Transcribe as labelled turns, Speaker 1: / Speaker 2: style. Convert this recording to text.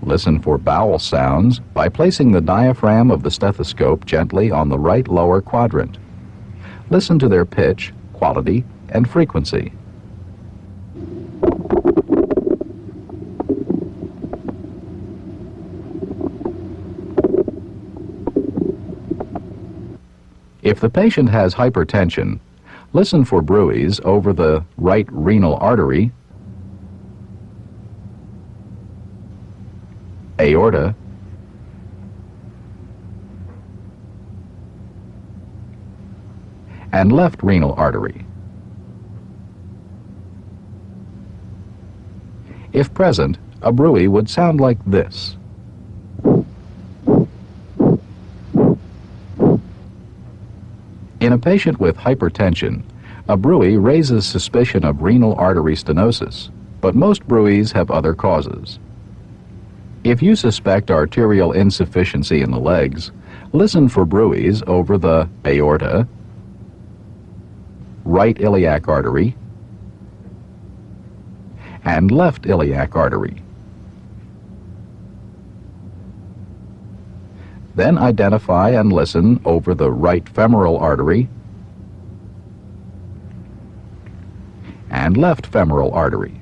Speaker 1: Listen for bowel sounds by placing the diaphragm of the stethoscope gently on the right lower quadrant. Listen to their pitch, quality, and frequency. If the patient has hypertension, listen for bruits over the right renal artery, aorta, and left renal artery. If present, a bruit would sound like this. In a patient with hypertension, a bruit raises suspicion of renal artery stenosis, but most bruits have other causes. If you suspect arterial insufficiency in the legs, listen for bruits over the aorta, right iliac artery, and left iliac artery. Then identify and listen over the right femoral artery and left femoral artery.